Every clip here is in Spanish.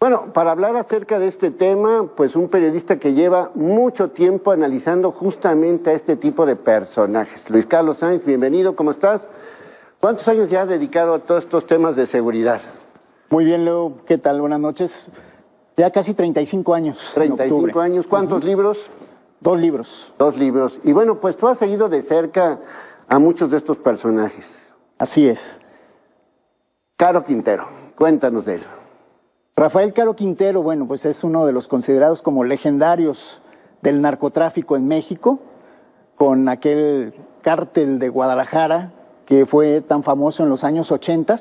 Bueno, para hablar acerca de este tema, pues un periodista que lleva mucho tiempo analizando justamente a este tipo de personajes. Luis Carlos Sainz, bienvenido, ¿cómo estás? ¿Cuántos años ya has dedicado a todos estos temas de seguridad? Muy bien, Leo, ¿qué tal? Buenas noches. Ya casi 35 años. 35 años, ¿cuántos libros? 2 libros. 2 libros. Y bueno, pues tú has seguido de cerca a muchos de estos personajes. Así es. Caro Quintero, cuéntanos de él. Rafael Caro Quintero, bueno, pues es uno de los considerados como legendarios del narcotráfico en México, con aquel cártel de Guadalajara que fue tan famoso en los años 80,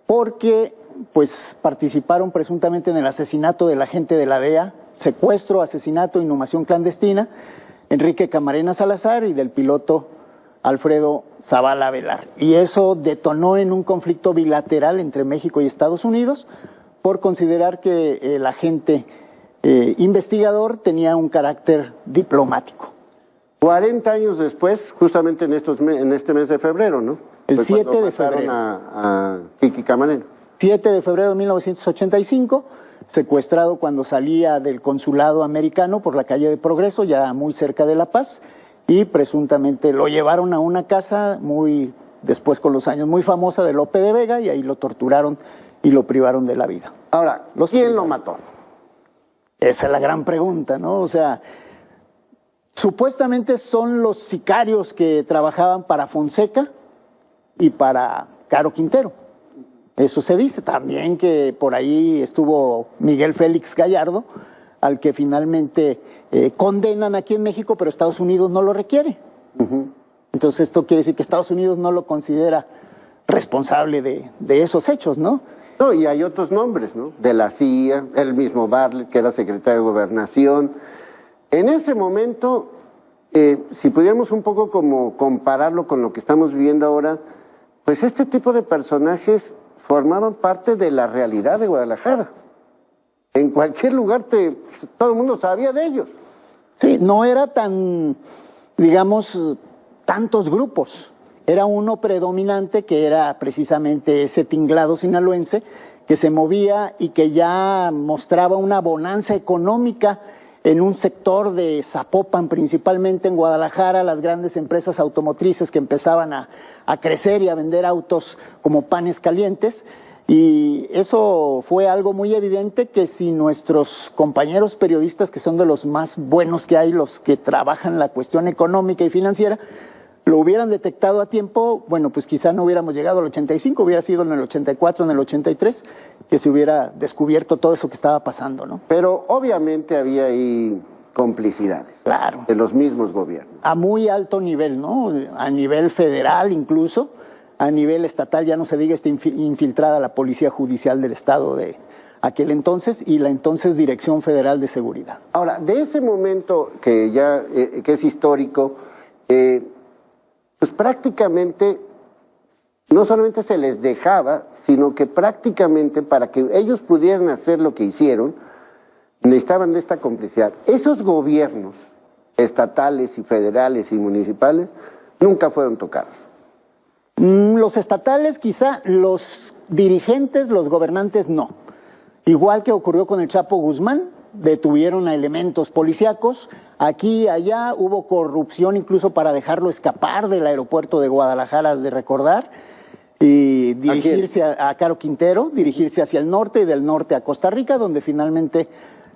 porque pues participaron presuntamente en el asesinato del agente de la DEA, secuestro, asesinato, inhumación clandestina, Enrique Camarena Salazar y del piloto Alfredo Zavala Velar. Y eso detonó en un conflicto bilateral entre México y Estados Unidos por considerar que el agente investigador tenía un carácter diplomático. 40 años después, justamente en este mes de febrero, ¿no? El 7 de febrero. A Kiki Camarena. 7 de febrero de 1985, secuestrado cuando salía del consulado americano por la calle de Progreso, ya muy cerca de La Paz, y presuntamente lo llevaron a una casa después con los años muy famosa de Lope de Vega, y ahí lo torturaron y lo privaron de la vida. Ahora, ¿quién lo mató? Esa es la gran pregunta, ¿no? O sea, supuestamente son los sicarios que trabajaban para Fonseca y para Caro Quintero. Eso se dice. También que por ahí estuvo Miguel Félix Gallardo, al que finalmente condenan aquí en México, pero Estados Unidos no lo requiere. Entonces esto quiere decir que Estados Unidos no lo considera responsable de esos hechos, ¿no? No, y hay otros nombres, ¿no? De la CIA, el mismo Bartlett, que era secretario de Gobernación. En ese momento, si pudiéramos un poco como compararlo con lo que estamos viviendo ahora, pues este tipo de personajes formaban parte de la realidad de Guadalajara. En cualquier lugar todo el mundo sabía de ellos. Sí, no era tan, digamos, tantos grupos. Era uno predominante que era precisamente ese tinglado sinaloense que se movía y que ya mostraba una bonanza económica en un sector de Zapopan, principalmente en Guadalajara, las grandes empresas automotrices que empezaban a crecer y a vender autos como panes calientes. Y eso fue algo muy evidente que si nuestros compañeros periodistas, que son de los más buenos que hay, los que trabajan la cuestión económica y financiera, lo hubieran detectado a tiempo, bueno, pues quizá no hubiéramos llegado al 85, hubiera sido en el 84, en el 83, que se hubiera descubierto todo eso que estaba pasando, ¿no? Pero obviamente había ahí complicidades. Claro. De los mismos gobiernos. A muy alto nivel, ¿no? A nivel federal incluso, a nivel estatal, ya no se diga, está infiltrada la Policía Judicial del Estado de aquel entonces y la entonces Dirección Federal de Seguridad. Ahora, de ese momento que ya que es histórico, pues prácticamente no solamente se les dejaba, sino que prácticamente para que ellos pudieran hacer lo que hicieron, necesitaban de esta complicidad. Esos gobiernos estatales y federales y municipales nunca fueron tocados. Los estatales quizá, los dirigentes, los gobernantes no. Igual que ocurrió con el Chapo Guzmán, detuvieron a elementos policíacos, aquí y allá hubo corrupción incluso para dejarlo escapar del aeropuerto de Guadalajara, has de recordar, y dirigirse a Caro Quintero, dirigirse hacia el norte y del norte a Costa Rica, donde finalmente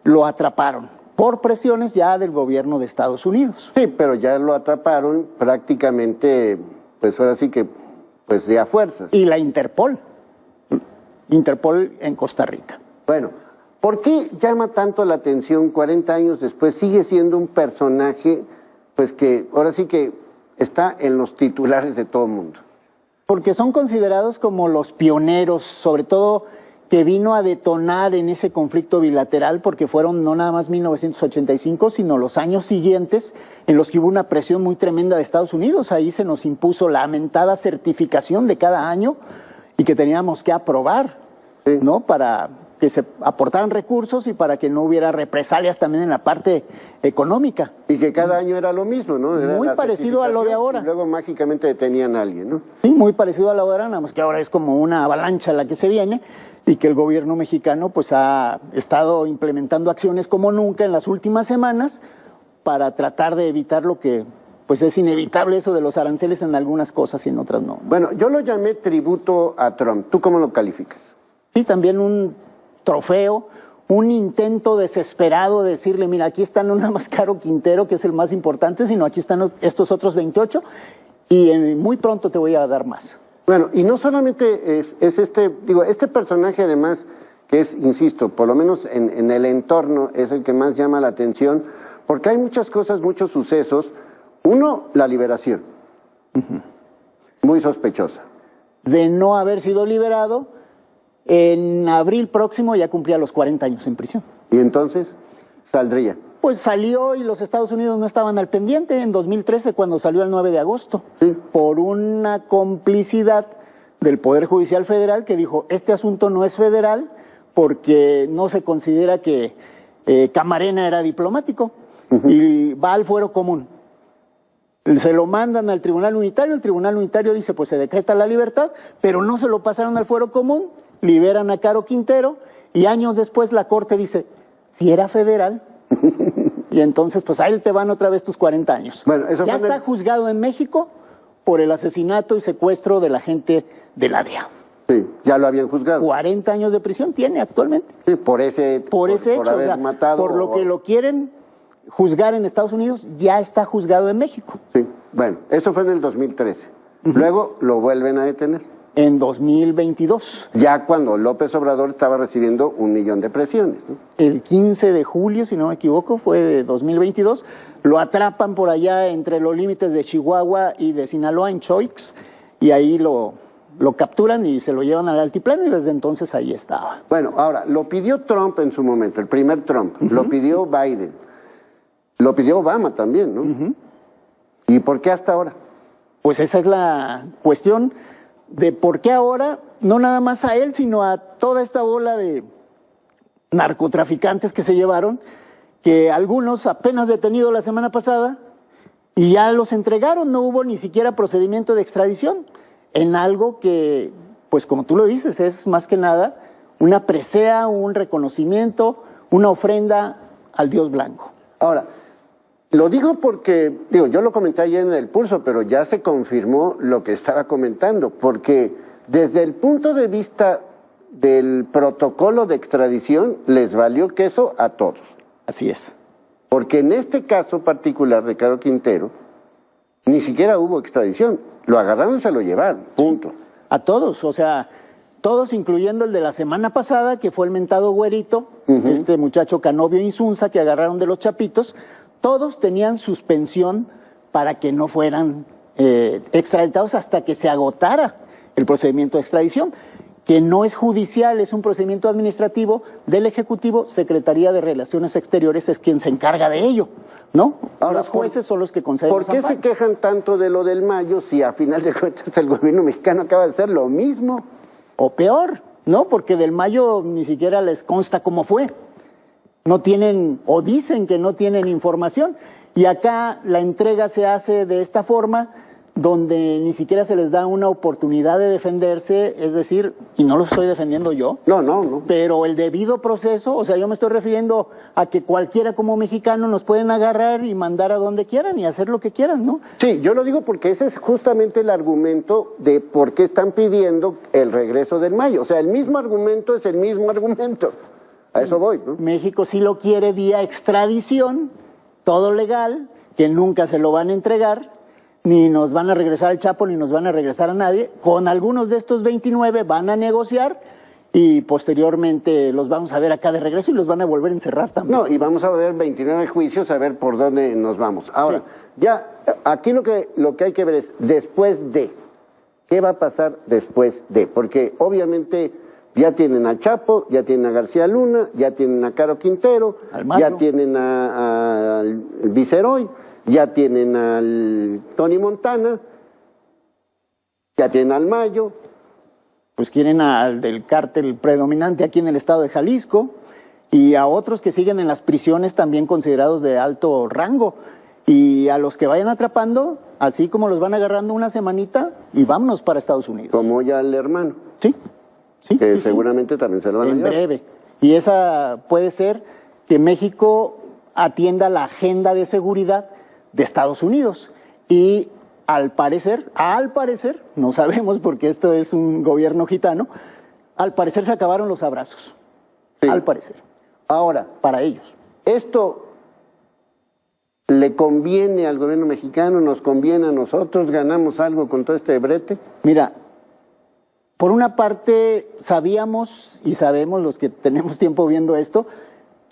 lo atraparon, por presiones ya del gobierno de Estados Unidos. Sí, pero ya lo atraparon prácticamente, pues ahora sí que, pues de a fuerzas. Y la Interpol en Costa Rica. Bueno, ¿por qué llama tanto la atención 40 años después? Sigue siendo un personaje, pues que ahora sí que está en los titulares de todo el mundo. Porque son considerados como los pioneros, sobre todo que vino a detonar en ese conflicto bilateral, porque fueron no nada más 1985, sino los años siguientes en los que hubo una presión muy tremenda de Estados Unidos. Ahí se nos impuso la mentada certificación de cada año y que teníamos que aprobar, ¿no? Para que se aportaran recursos y para que no hubiera represalias también en la parte económica. Y que cada año era lo mismo, ¿no? Era Muy la parecido a lo de ahora. Y luego mágicamente detenían a alguien, ¿no? Sí, muy parecido a lo de ahora, nada más que ahora es como una avalancha la que se viene y que el gobierno mexicano pues ha estado implementando acciones como nunca en las últimas semanas para tratar de evitar lo que pues es inevitable, eso de los aranceles en algunas cosas y en otras no. Bueno, yo lo llamé tributo a Trump. ¿Tú cómo lo calificas? Sí, también un trofeo, un intento desesperado de decirle, mira, aquí está no nada más Caro Quintero, que es el más importante, sino aquí están estos otros 28 y muy pronto te voy a dar más. Bueno, y no solamente es este personaje además, que es, insisto, por lo menos en el entorno, es el que más llama la atención, porque hay muchas cosas, muchos sucesos. Uno, la liberación. Muy sospechosa. De no haber sido liberado, en abril próximo ya cumplía los 40 años en prisión. Y entonces saldría. Pues salió y los Estados Unidos no estaban al pendiente en 2013 cuando salió el 9 de agosto. Sí. Por una complicidad del Poder Judicial Federal que dijo, este asunto no es federal porque no se considera que Camarena era diplomático y va al fuero común. Se lo mandan al Tribunal Unitario, el Tribunal Unitario dice, pues se decreta la libertad, pero no se lo pasaron al fuero común, liberan a Caro Quintero y años después la Corte dice, si era federal, y entonces pues ahí te van otra vez tus 40 años. Bueno, eso ya está juzgado en México por el asesinato y secuestro de la gente de la DEA. Sí, ya lo habían juzgado. 40 años de prisión tiene actualmente. Sí, por ese hecho, por haber o sea, matado, por lo que lo quieren juzgar en Estados Unidos, ya está juzgado en México. Sí, bueno, eso fue en el 2013. Luego lo vuelven a detener. En 2022. Ya cuando López Obrador estaba recibiendo 1 millón de presiones, ¿no? El 15 de julio, si no me equivoco, fue de 2022. Lo atrapan por allá entre los límites de Chihuahua y de Sinaloa, en Choix, y ahí lo capturan y se lo llevan al altiplano y desde entonces ahí estaba. Bueno, ahora, lo pidió Trump en su momento, el primer Trump, lo pidió Biden, lo pidió Obama también, ¿no? ¿Y por qué hasta ahora? Pues esa es la cuestión de por qué ahora, no nada más a él, sino a toda esta bola de narcotraficantes que se llevaron, que algunos apenas detenidos la semana pasada y ya los entregaron, no hubo ni siquiera procedimiento de extradición, en algo que, pues como tú lo dices, es más que nada una presea, un reconocimiento, una ofrenda al Dios blanco. Ahora, lo digo porque, yo lo comenté ayer en El Pulso, pero ya se confirmó lo que estaba comentando, porque desde el punto de vista del protocolo de extradición, les valió queso a todos. Así es. Porque en este caso particular de Caro Quintero, ni siquiera hubo extradición. Lo agarraron y se lo llevaron, punto. A todos, o sea, todos, incluyendo el de la semana pasada, que fue el mentado güerito, este muchacho Canovio Insunza, que agarraron de los Chapitos, todos tenían suspensión para que no fueran extraditados hasta que se agotara el procedimiento de extradición, que no es judicial, es un procedimiento administrativo del Ejecutivo. Secretaría de Relaciones Exteriores es quien se encarga de ello, ¿no? Ahora, los jueces son los que conceden ¿por los qué amparos. se quejan tanto de lo del Mayo si a final de cuentas el gobierno mexicano acaba de hacer lo mismo? O peor, ¿no? Porque del Mayo ni siquiera les consta cómo fue. No tienen, o dicen que no tienen información. Y acá la entrega se hace de esta forma, donde ni siquiera se les da una oportunidad de defenderse, es decir, y no lo estoy defendiendo yo. No. Pero el debido proceso, o sea, yo me estoy refiriendo a que cualquiera como mexicano nos pueden agarrar y mandar a donde quieran y hacer lo que quieran, ¿no? Sí, yo lo digo porque ese es justamente el argumento de por qué están pidiendo el regreso del Mayo. O sea, el mismo argumento es el mismo argumento. A eso voy, ¿no? México sí lo quiere vía extradición, todo legal, que nunca se lo van a entregar, ni nos van a regresar al Chapo, ni nos van a regresar a nadie. Con algunos de estos 29 van a negociar y posteriormente los vamos a ver acá de regreso y los van a volver a encerrar también. No, y vamos a ver 29 juicios a ver por dónde nos vamos. Ahora, ya, aquí lo que hay que ver es después de. ¿Qué va a pasar después de? Porque obviamente ya tienen a Chapo, ya tienen a García Luna, ya tienen a Caro Quintero, ya tienen al Viceroy, ya tienen al Tony Montana, ya tienen al Mayo. pues quieren al del cártel predominante aquí en el estado de Jalisco, y a otros que siguen en las prisiones también considerados de alto rango. Y a los que vayan atrapando, así como los van agarrando una semanita, y vámonos para Estados Unidos. Como ya el hermano. Sí, sí. Que sí, seguramente también se lo van a en llevar. breve. Y esa puede ser que México atienda la agenda de seguridad de Estados Unidos. Y al parecer, no sabemos porque esto es un gobierno gitano, al parecer se acabaron los abrazos. Sí. Al parecer. Ahora, para ellos. ¿Esto le conviene al gobierno mexicano? ¿Nos conviene a nosotros? ¿Ganamos algo con todo este brete? Mira, por una parte sabíamos y sabemos los que tenemos tiempo viendo esto,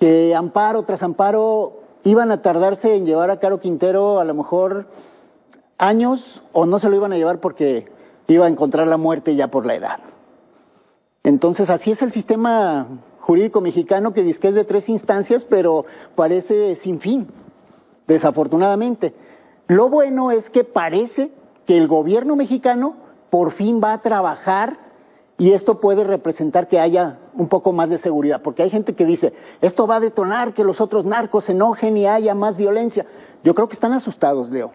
que amparo tras amparo iban a tardarse en llevar a Caro Quintero a lo mejor años, o no se lo iban a llevar porque iba a encontrar la muerte ya por la edad. Entonces así es el sistema jurídico mexicano, que dice que es de 3 instancias, pero parece sin fin, desafortunadamente. Lo bueno es que parece que el gobierno mexicano por fin va a trabajar, y esto puede representar que haya un poco más de seguridad, porque hay gente que dice, esto va a detonar que los otros narcos se enojen y haya más violencia. Yo creo que están asustados, Leo.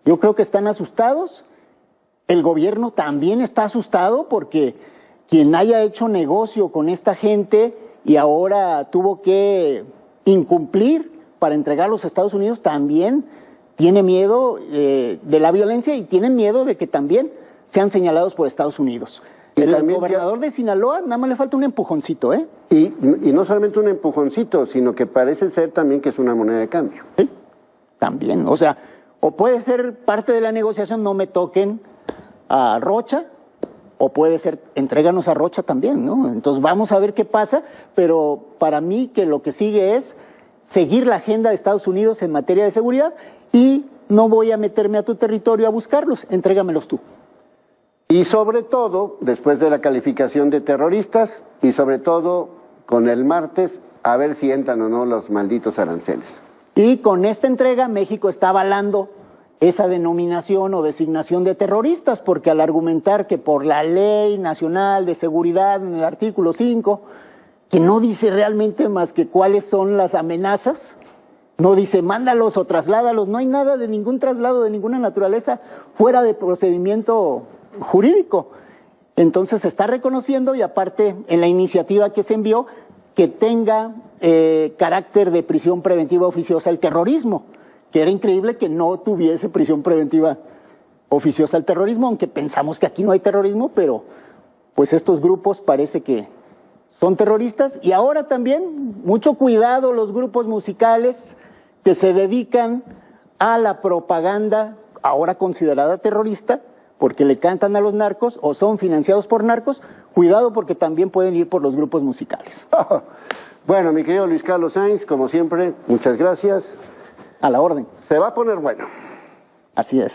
Yo creo que están asustados. El gobierno también está asustado porque quien haya hecho negocio con esta gente y ahora tuvo que incumplir para entregarlos a Estados Unidos, también tiene miedo de la violencia, y tienen miedo de que también sean señalados por Estados Unidos. El gobernador de Sinaloa nada más le falta un empujoncito, ¿eh? Y no solamente un empujoncito, sino que parece ser también que es una moneda de cambio. Sí, también. O sea, o puede ser parte de la negociación, no me toquen a Rocha, o puede ser, entréganos a Rocha también, ¿no? Entonces vamos a ver qué pasa, pero para mí que lo que sigue es seguir la agenda de Estados Unidos en materia de seguridad, y no voy a meterme a tu territorio a buscarlos, entrégamelos tú. Y sobre todo, después de la calificación de terroristas, y sobre todo con el martes, a ver si entran o no los malditos aranceles. Y con esta entrega México está avalando esa denominación o designación de terroristas, porque al argumentar que por la Ley Nacional de Seguridad en el artículo 5, que no dice realmente más que cuáles son las amenazas, no dice mándalos o trasládalos, no hay nada de ningún traslado de ninguna naturaleza fuera de procedimiento jurídico. Entonces se está reconociendo, y aparte en la iniciativa que se envió, que tenga carácter de prisión preventiva oficiosa el terrorismo, que era increíble que no tuviese prisión preventiva oficiosa el terrorismo, aunque pensamos que aquí no hay terrorismo, pero pues estos grupos parece que son terroristas. Y ahora también, mucho cuidado los grupos musicales que se dedican a la propaganda, ahora considerada terrorista, porque le cantan a los narcos o son financiados por narcos. Cuidado, porque también pueden ir por los grupos musicales. Bueno, mi querido Luis Carlos Sainz, como siempre, muchas gracias. A la orden. Se va a poner bueno. Así es.